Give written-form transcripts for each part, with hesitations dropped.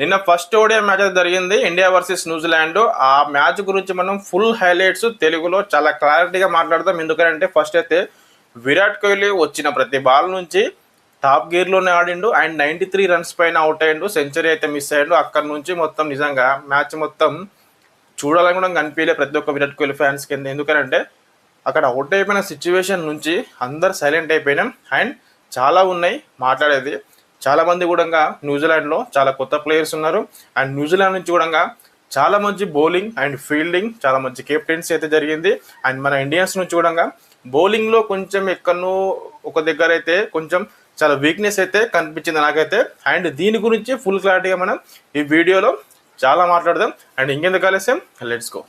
నిన్న first ODI match జరిగింది, India versus New Zealand. ఆ మ్యాచ్ గురించి మనం ఫుల్ హైలైట్స్ తెలుగులో చాలా క్లారిటీగా మాట్లాడదాం. ఎందుకంటే ఫస్ట్ అయితే విరాట్ కోహ్లీ వచ్చిన ప్రతి బాల్ నుంచి టాప్ గేర్లోనే ఆడిండు. అండ్ 93 రన్స్ పైన అవుట్ అయ్యిండు, సెంచరీ అయితే మిస్ అయ్యిండు. అక్కడ నుంచి మొత్తం నిజంగా మ్యాచ్ మొత్తం చూడాలని కూడా కనిపించలే ప్రతి ఒక్క విరాట్ కోహ్లీ ఫ్యాన్స్ కింద. ఎందుకంటే అక్కడ అవుట్ అయిపోయిన సిచ్యువేషన్ నుంచి అందరు సైలెంట్ అయిపోయినాం. అండ్ చాలా ఉన్నాయి మాట్లాడేది. చాలా మంది కూడా న్యూజిలాండ్లో చాలా కొత్త ప్లేయర్స్ ఉన్నారు. అండ్ న్యూజిలాండ్ నుంచి కూడా చాలా మంచి బౌలింగ్ అండ్ ఫీల్డింగ్, చాలా మంచి కెప్టెన్సీ అయితే జరిగింది. అండ్ మన ఇండియన్స్ నుంచి కూడా బౌలింగ్లో కొంచెం ఎక్కడో ఒక దగ్గర అయితే కొంచెం చాలా వీక్నెస్ అయితే కనిపించింది నాకైతే. అండ్ దీని గురించి ఫుల్ క్లారిటీగా మనం ఈ వీడియోలో చాలా మాట్లాడదాం. అండ్ ఇంకెందుకు ఆలస్యం, let's go.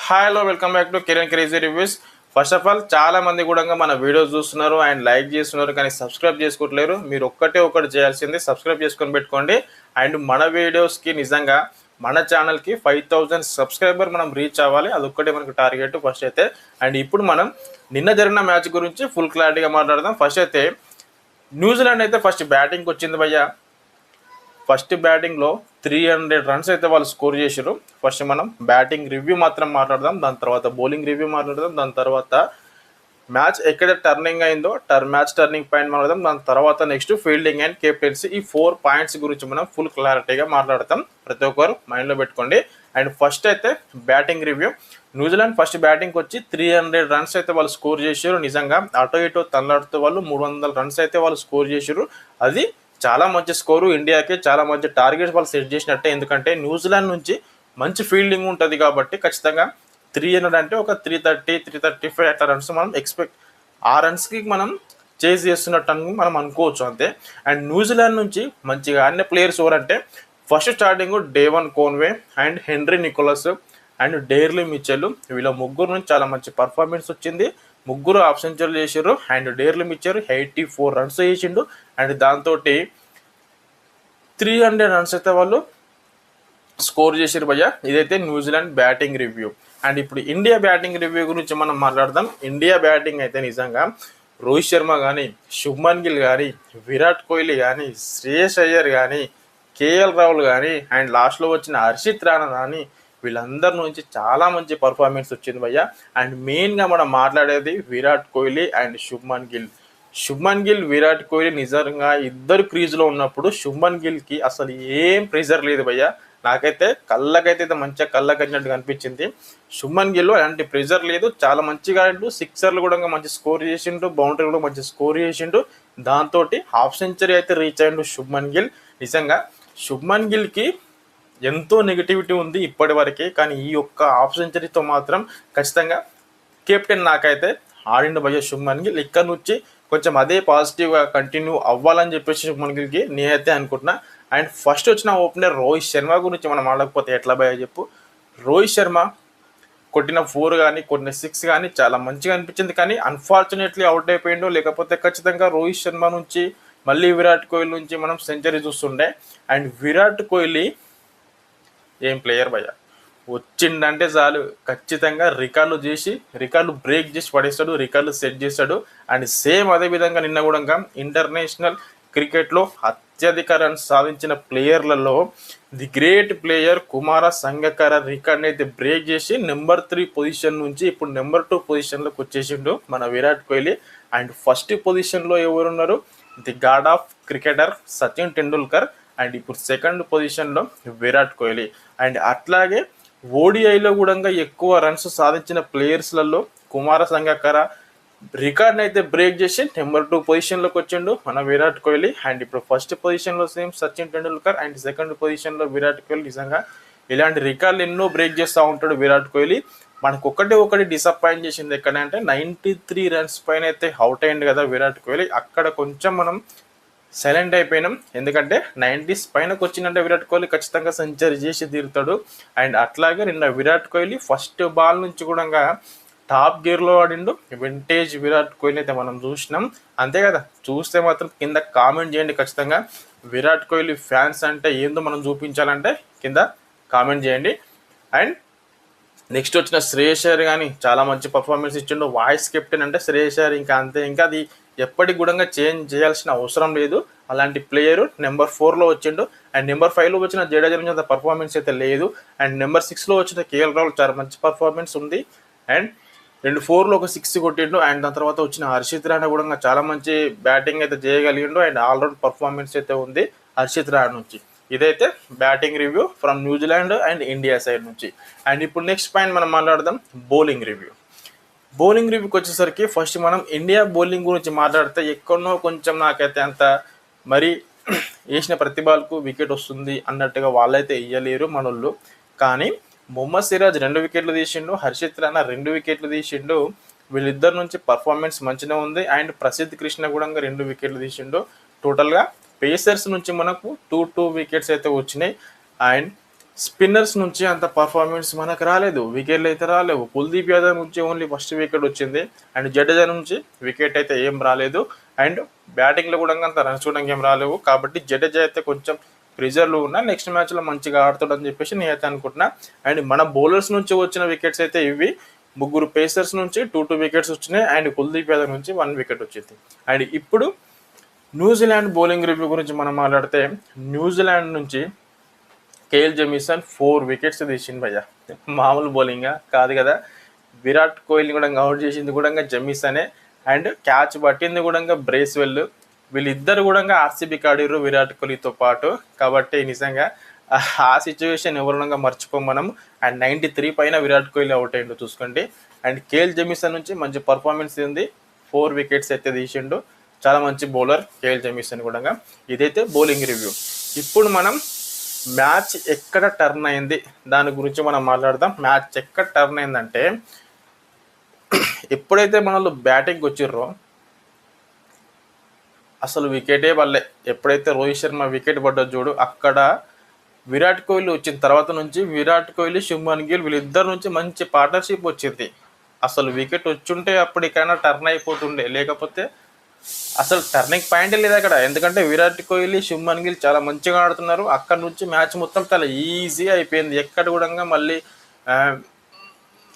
Hi hello, welcome back to Kiran crazy reviews. First of all చాలా మంది కూడా మన వీడియోస్ చూస్తున్నారు అండ్ లైక్ చేస్తున్నారు, కానీ సబ్స్క్రైబ్ చేసుకోవట్లేరు. మీరు ఒకటి చేయాల్సింది సబ్స్క్రైబ్ చేసుకొని పెట్టుకోండి. అండ్ మన వీడియోస్కి నిజంగా మన ఛానల్కి 5000 సబ్స్క్రైబర్ మనం రీచ్ అవ్వాలి, అదొక్కటే మనకు టార్గెట్ ఫస్ట్ అయితే. అండ్ ఇప్పుడు మనం నిన్న జరిగిన మ్యాచ్ గురించి ఫుల్ క్లారిటీగా మాట్లాడదాం. ఫస్ట్ అయితే న్యూజిలాండ్ అయితే ఫస్ట్ బ్యాటింగ్కి వచ్చింది భయ్య. ఫస్ట్ బ్యాటింగ్లో 300 రన్స్ అయితే వాళ్ళు స్కోర్ చేశారు. ఫస్ట్ మనం బ్యాటింగ్ రివ్యూ మాత్రం మాట్లాడదాం, దాని తర్వాత బౌలింగ్ రివ్యూ మాట్లాడదాం, దాని తర్వాత మ్యాచ్ ఎక్కడ టర్నింగ్ అయిందో మ్యాచ్ టర్నింగ్ పాయింట్ మాట్లాడదాం, దాని తర్వాత నెక్స్ట్ ఫీల్డింగ్ అండ్ కెప్టెన్సీ. ఈ 4 పాయింట్స్ గురించి మనం ఫుల్ క్లారిటీగా మాట్లాడతాం. ప్రతి ఒక్కరు మైండ్లో పెట్టుకోండి. అండ్ ఫస్ట్ అయితే బ్యాటింగ్ రివ్యూ. న్యూజిలాండ్ ఫస్ట్ బ్యాటింగ్కి వచ్చి 300 రన్స్ అయితే వాళ్ళు స్కోర్ చేశారు. నిజంగా అటో ఇటో తనలాడుతూ వాళ్ళు 300 రన్స్ అయితే వాళ్ళు స్కోర్ చేశారు. అది చాలా మంచి స్కోరు. ఇండియాకి చాలా మంచి టార్గెట్స్ వాళ్ళు సెట్ చేసినట్టే. ఎందుకంటే న్యూజిలాండ్ నుంచి మంచి ఫీల్డింగ్ ఉంటుంది కాబట్టి ఖచ్చితంగా 300 అంటే ఒక 330, 335 అట్లా రన్స్ మనం ఎక్స్పెక్ట్, ఆ రన్స్కి మనం చేజ్ చేస్తున్నట్టు మనం అనుకోవచ్చు అంతే. అండ్ న్యూజిలాండ్ నుంచి మంచిగా ఆడిన ప్లేయర్స్ ఎవరంటే first starting Devon Conway and Henry Nicholls and Daryl Mitchell. వీళ్ళ ముగ్గురు నుంచి చాలా మంచి పర్ఫార్మెన్స్ వచ్చింది. ముగ్గురు హాఫ్ సెంచరీలు చేసారు. అండ్ డేర్లీ మిచెల్ 84 రన్స్ చేసిండు. అండ్ దాంతో 300 రన్స్ అయితే వాళ్ళు స్కోర్ చేసారు భయ్య. ఇదైతే న్యూజిలాండ్ బ్యాటింగ్ రివ్యూ. అండ్ ఇప్పుడు ఇండియా బ్యాటింగ్ రివ్యూ గురించి మనం మాట్లాడదాం. ఇండియా బ్యాటింగ్ అయితే నిజంగా రోహిత్ శర్మ కానీ, శుభ్మన్ గిల్ కానీ, విరాట్ కోహ్లీ కానీ, శ్రేయస్ అయ్యర్ కానీ, కేఎల్ రాహుల్ కానీ, అండ్ లాస్ట్లో వచ్చిన హర్షిత్ రాణా కానీ, వీళ్ళందరి నుంచి చాలా మంచి పర్ఫార్మెన్స్ వచ్చింది భయ్య. అండ్ మెయిన్గా మనం మాట్లాడేది విరాట్ కోహ్లీ అండ్ శుభ్మన్ గిల్. శుభ్మన్ గిల్, విరాట్ కోహ్లీ నిజంగా ఇద్దరు క్రీజ్లో ఉన్నప్పుడు శుభ్మన్ గిల్కి అసలు ఏం ప్రెజర్ లేదు భయ్య. నాకైతే కళ్ళకైతే మంచిగా కళ్ళకచ్చినట్టు కనిపించింది. శుభ్మన్ గిల్ అలాంటి ప్రెజర్ లేదు, చాలా మంచిగా ఆడిండు. సిక్సర్లు కూడా మంచి స్కోర్ చేసిండు, బౌండరీ కూడా మంచి స్కోర్ చేసిండు. దాంతో హాఫ్ సెంచరీ అయితే రీచ్ అయ్యిండు శుభ్మన్ గిల్. నిజంగా శుభ్మన్ గిల్కి ఎంతో నెగిటివిటీ ఉంది ఇప్పటి వరకే, కానీ ఈ యొక్క హాఫ్ సెంచరీతో మాత్రం ఖచ్చితంగా కెప్టెన్ నాకైతే ఆడిండు భయ్య శుభ్మన్ గిల్. ఇక్కడ నుంచి కొంచెం అదే పాజిటివ్గా కంటిన్యూ అవ్వాలని చెప్పేసి శుభ్మన్ గిల్కి నేనైతే అనుకుంటున్నా. అండ్ ఫస్ట్ వచ్చిన ఓపెనర్ రోహిత్ శర్మ గురించి మనం ఆడకపోతే ఎట్లా భయ్య చెప్పు. రోహిత్ శర్మ కొట్టిన 4 కానీ కొట్టిన 6 కానీ చాలా మంచిగా అనిపించింది, కానీ అన్ఫార్చునేట్లీ అవుట్ అయిపోయిండు. లేకపోతే ఖచ్చితంగా రోహిత్ శర్మ నుంచి మళ్ళీ విరాట్ కోహ్లీ నుంచి మనం సెంచరీ చూస్తుండే. అండ్ విరాట్ కోహ్లీ ఏం ప్లేయర్ భయ్య, వచ్చిందంటే చాలు ఖచ్చితంగా రికార్డులు బ్రేక్ చేసి పడేస్తాడు, రికార్డులు సెట్ చేస్తాడు. అండ్ సేమ్ అదేవిధంగా నిన్న కూడా ఇంటర్నేషనల్ క్రికెట్లో అత్యధిక రన్స్ సాధించిన ప్లేయర్లలో ది గ్రేట్ ప్లేయర్ కుమార సంగకార రికార్డ్ని అయితే బ్రేక్ చేసి నెంబర్ 3 పొజిషన్ నుంచి ఇప్పుడు నెంబర్ 2 పొజిషన్లోకి వచ్చేసిండు మన విరాట్ కోహ్లీ. అండ్ ఫస్ట్ పొజిషన్లో ఎవరున్నారు, the God of cricketer Sachin Tendulkar. And ఇప్పుడు సెకండ్ పొజిషన్లో విరాట్ కోహ్లీ. అండ్ అట్లాగే ఓడిఐలో కూడా ఎక్కువ రన్స్ సాధించిన ప్లేయర్స్లలో కుమార సంగకార రికార్డ్ని అయితే బ్రేక్ చేసి నెంబర్ 2 పొజిషన్లోకి వచ్చిండు మన విరాట్ కోహ్లీ. అండ్ ఇప్పుడు ఫస్ట్ పొజిషన్లో same Sachin Tendulkar and second పొజిషన్లో విరాట్ కోహ్లీ. నిజంగా ఇలాంటి రికార్డులు ఎన్నో బ్రేక్ చేస్తూ ఉంటాడు విరాట్ కోహ్లీ. మనకు ఒకటి డిసప్పాయింట్ చేసింది ఎక్కడంటే 93 రన్స్ పైన అయితే అవుట్ అయ్యింది కదా విరాట్ కోహ్లీ. అక్కడ కొంచెం మనం సైలెంట్ అయిపోయినాం. ఎందుకంటే 90s పైనకు వచ్చిందంటే విరాట్ కోహ్లీ ఖచ్చితంగా సెంచరీ చేసి తీరుతాడు. అండ్ అట్లాగే నిన్న విరాట్ కోహ్లీ ఫస్ట్ బాల్ నుంచి కూడా టాప్ గేర్లో ఆడిండు. వింటేజ్ విరాట్ కోహ్లీ అయితే మనం చూసినాం, అంతే కదా. చూస్తే మాత్రం కింద కామెంట్ చేయండి ఖచ్చితంగా. విరాట్ కోహ్లీ ఫ్యాన్స్ అంటే ఏందో మనం చూపించాలంటే కింద కామెంట్ చేయండి. అండ్ నెక్స్ట్ వచ్చిన శ్రేయస్ అయ్యర్ కానీ చాలా మంచి పర్ఫార్మెన్స్ ఇచ్చిండు. వాయిస్ కెప్టెన్ అంటే శ్రేయస్ అయ్యర్ ఇంకా అంతే, ఇంకా అది ఎప్పటికి కూడా చేంజ్ చేయాల్సిన అవసరం లేదు. అలాంటి ప్లేయరు నెంబర్ 4లో వచ్చిండు. అండ్ నెంబర్ 5లో వచ్చిన జడేజా నుంచి అంత పర్ఫార్మెన్స్ అయితే లేదు. అండ్ నెంబర్ 6లో వచ్చిన కేఎల్ రాహుల్ చాలా మంచి పర్ఫార్మెన్స్ ఉంది. అండ్ 4లో ఒక 6 కొట్టిండు. అండ్ దాని తర్వాత వచ్చిన హర్షిత్ రాణా కూడా చాలా మంచి బ్యాటింగ్ అయితే చేయగలిగిండు. అండ్ ఆల్రౌండ్ పర్ఫార్మెన్స్ అయితే ఉంది హర్షిత్ రాణా నుంచి. ఇదైతే batting review from New Zealand and India side నుంచి. అండ్ ఇప్పుడు నెక్స్ట్ పాయింట్ మనం మాట్లాడదాం బౌలింగ్ రివ్యూ. బౌలింగ్ రివ్యూకి వచ్చేసరికి ఫస్ట్ మనం ఇండియా బౌలింగ్ గురించి మాట్లాడితే ఎక్కడో కొంచెం నాకైతే అంత మరి వేసిన ప్రతి బాల్కు వికెట్ వస్తుంది అన్నట్టుగా వాళ్ళైతే వేయలేరు మనోళ్ళు. కానీ మొహమ్మద్ సిరాజ్ 2 వికెట్లు తీసిండు, హర్షిత్ రాణా 2 వికెట్లు తీసిండు. వీళ్ళిద్దరి నుంచి పర్ఫార్మెన్స్ మంచిగా ఉంది. అండ్ ప్రసిద్ధ్ కృష్ణ కూడా 2 వికెట్లు తీసిండు. టోటల్గా పేసర్స్ నుంచి మనకు 2 వికెట్స్ అయితే వచ్చినాయి. అండ్ స్పిన్నర్స్ నుంచి అంత పర్ఫార్మెన్స్ మనకు రాలేదు, వికెట్లు అయితే రాలేవు. కుల్దీప్ యాదవ్ నుంచి ఓన్లీ ఫస్ట్ వికెట్ వచ్చింది. అండ్ జడేజా నుంచి వికెట్ అయితే ఏం రాలేదు. అండ్ బ్యాటింగ్లో కూడా అంత రన్స్ కూడా ఏం రాలేవు. కాబట్టి జడేజా అయితే కొంచెం ప్రెజర్లో ఉన్నా నెక్స్ట్ మ్యాచ్లో మంచిగా ఆడుతాడని చెప్పేసి నేనైతే అనుకుంటున్నా. అండ్ మన బౌలర్స్ నుంచి వచ్చిన వికెట్స్ అయితే ఇవి. 3 పేసర్స్ నుంచి 2 వికెట్స్ వచ్చినాయి. అండ్ కుల్దీప్ యాదవ్ నుంచి 1 వికెట్ వచ్చింది. అండ్ ఇప్పుడు న్యూజిలాండ్ బౌలింగ్ రివ్యూ గురించి మనం మాట్లాడితే న్యూజిలాండ్ నుంచి కేఎల్ జెమిసన్ 4 వికెట్స్ తీసింది భయ్య. మామూలు బౌలింగా కాదు కదా. విరాట్ కోహ్లీ కూడా అవుట్ చేసింది కూడా జెమిసనే. అండ్ క్యాచ్ పట్టింది కూడా బ్రేస్వెల్. వీళ్ళిద్దరు కూడా ఆర్సీబీకి ఆడిర్రు విరాట్ కోహ్లీతో పాటు. కాబట్టి నిజంగా ఆ సిచ్యువేషన్ ఎవరుగా మర్చిపోం మనం. అండ్ 93 పైన విరాట్ కోహ్లీ అవుట్ అయ్యిండు చూసుకోండి. అండ్ కేఎల్ జెమిసన్ నుంచి మంచి పర్ఫార్మెన్స్ ఉంది, 4 వికెట్స్ అయితే తీసిండు. చాలా మంచి బౌలర్ కేఎల్ జెమిసన్ కూడా. ఇదైతే బౌలింగ్ రివ్యూ. ఇప్పుడు మనం మ్యాచ్ ఎక్కడ టర్న్ అయింది దాని గురించి మనం మాట్లాడదాం. మ్యాచ్ ఎక్కడ టర్న్ అయిందంటే ఎప్పుడైతే మనలో బ్యాటింగ్కి వచ్చిర్రో అసలు వికెటే పడలే. ఎప్పుడైతే రోహిత్ శర్మ వికెట్ పడ్డది చూడు, అక్కడ విరాట్ కోహ్లీ వచ్చిన తర్వాత నుంచి విరాట్ కోహ్లీ, శుభ్మన్ గిల్ వీళ్ళిద్దరి నుంచి మంచి పార్ట్నర్షిప్ వచ్చింది. అసలు వికెట్ వచ్చుంటే అప్పటికైనా టర్న్ అయిపోతుండే, లేకపోతే అసలు టర్నింగ్ పాయింటే లేదు అక్కడ. ఎందుకంటే విరాట్ కోహ్లీ, శుభ్మన్ గిల్ చాలా మంచిగా ఆడుతున్నారు. అక్కడ నుంచి మ్యాచ్ మొత్తం చాలా ఈజీ అయిపోయింది. ఎక్కడ కూడా మళ్ళీ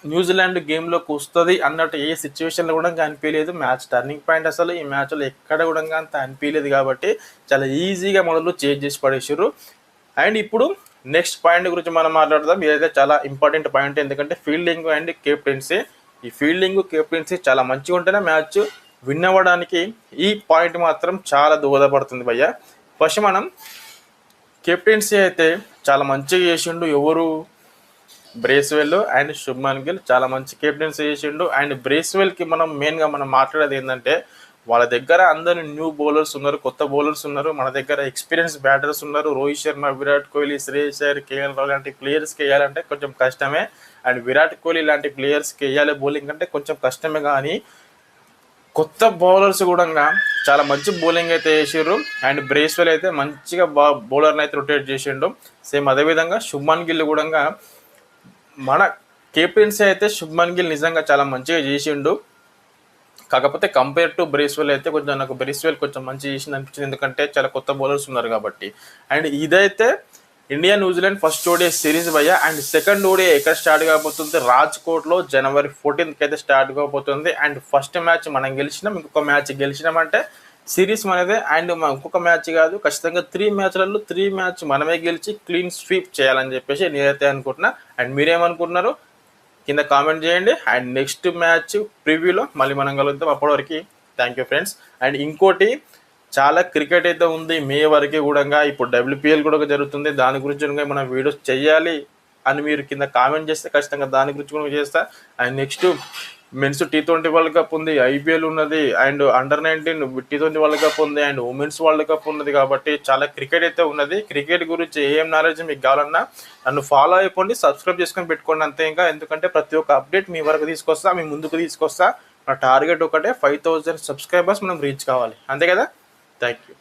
న్యూజిలాండ్ గేమ్లోకి వస్తుంది అన్నట్టు ఏ సిచ్యువేషన్లో కూడా అనిపించలేదు. మ్యాచ్ టర్నింగ్ పాయింట్ అసలు ఈ మ్యాచ్లో ఎక్కడ కూడా అంత అనిపించలేదు. కాబట్టి చాలా ఈజీగా మనలు చేంజ్ చేసి పడేసారు. అండ్ ఇప్పుడు నెక్స్ట్ పాయింట్ గురించి మనం మాట్లాడదాం. ఇదైతే చాలా ఇంపార్టెంట్ పాయింట్. ఎందుకంటే ఫీల్డింగ్ అండ్ కెప్టెన్సీ. ఈ ఫీల్డింగ్ కెప్టెన్సీ చాలా మంచిగా ఉంటేనే మ్యాచ్ విన్ అవ్వడానికి ఈ పాయింట్ మాత్రం చాలా దోహదపడుతుంది భయ్య. ఫస్ట్ మనం కెప్టెన్సీ అయితే చాలా మంచిగా చేసిండు. ఎవరు బ్రేస్వెల్ అండ్ శుభ్మన్ గిల్ చాలా మంచి కెప్టెన్సీ చేసిండు. అండ్ బ్రేస్వెల్కి మనం మెయిన్గా మనం మాట్లాడేది ఏంటంటే వాళ్ళ దగ్గర అందరు న్యూ బౌలర్స్ ఉన్నారు, కొత్త బౌలర్స్ ఉన్నారు. మన దగ్గర ఎక్స్పీరియన్స్ బ్యాటర్స్ ఉన్నారు. రోహిత్ శర్మ, విరాట్ కోహ్లీ, శ్రేయస్ అయ్యర్, కేఎల్ రాహుల్ లాంటి ప్లేయర్స్కి వేయాలంటే కొంచెం కష్టమే. అండ్ విరాట్ కోహ్లీ లాంటి ప్లేయర్స్కి వేయాలి బౌలింగ్ అంటే కొంచెం కష్టమే. కానీ కొత్త బౌలర్స్ కూడా చాలా మంచి బౌలింగ్ అయితే వేసారు. అండ్ బ్రేస్వెల్ అయితే మంచిగా బౌలర్ని అయితే రొటేట్ చేసిండు. సేమ్ అదేవిధంగా శుభ్మన్ గిల్ కూడా మన కెప్టెన్సీ అయితే శుభ్మన్ గిల్ నిజంగా చాలా మంచిగా చేసిండు. కాకపోతే కంపేర్ టు బ్రేస్వెల్ అయితే కొంచెం నాకు బ్రేస్వెల్ కొంచెం మంచి చేసింది అనిపించింది. ఎందుకంటే చాలా కొత్త బౌలర్స్ ఉన్నారు కాబట్టి. అండ్ ఇదైతే India New Zealand first ODI series భయ్య. అండ్ సెకండ్ ఓడిఐ ఎక్కడ స్టార్ట్ కాబోతుంది? రాజ్కోట్లో January 14th అయితే స్టార్ట్ కాబోతుంది. అండ్ ఫస్ట్ మ్యాచ్ మనం గెలిచినాం, ఇంకొక మ్యాచ్ గెలిచినామంటే సిరీస్ మనదే. అండ్ ఇంకొక మ్యాచ్ కాదు, ఖచ్చితంగా 3 మ్యాచ్లలో 3 మ్యాచ్ మనమే గెలిచి క్లీన్ స్వీప్ చేయాలని చెప్పేసి నేనైతే అనుకుంటున్నా. అండ్ మీరేమనుకుంటున్నారు కింద కామెంట్ చేయండి. అండ్ నెక్స్ట్ మ్యాచ్ ప్రివ్యూలో మళ్ళీ మనం కలుద్దాం. అప్పటివరకు థ్యాంక్ యూ ఫ్రెండ్స్. అండ్ ఇంకోటి చాలా క్రికెట్ అయితే ఉంది మే వరకు కూడా. ఇప్పుడు WPL కూడా జరుగుతుంది. దాని గురించి మనం వీడియోస్ చేయాలి అని మీరు కింద కామెంట్ చేస్తే ఖచ్చితంగా దాని గురించి కూడా చేస్తా. And next men's T20 world cup ఉంది, IPL ఉన్నది, అండ్ అండర్-19 T20 వరల్డ్ కప్ ఉంది, అండ్ ఉమెన్స్ వరల్డ్ కప్ ఉన్నది. కాబట్టి చాలా క్రికెట్ అయితే ఉన్నది. క్రికెట్ గురించి ఏం నాలెడ్జ్ మీకు కావాలన్నా నన్ను ఫాలో అయిపోండి, సబ్స్క్రైబ్ చేసుకొని పెట్టుకోండి అంతే. ఇంకా ఎందుకంటే ప్రతి ఒక్క అప్డేట్ మీ వరకు తీసుకొస్తా, మీ ముందుకు తీసుకొస్తా. నా టార్గెట్ ఒకటే 5000 సబ్స్క్రైబర్స్ మనం రీచ్ కావాలి, అంతే కదా. Thank you.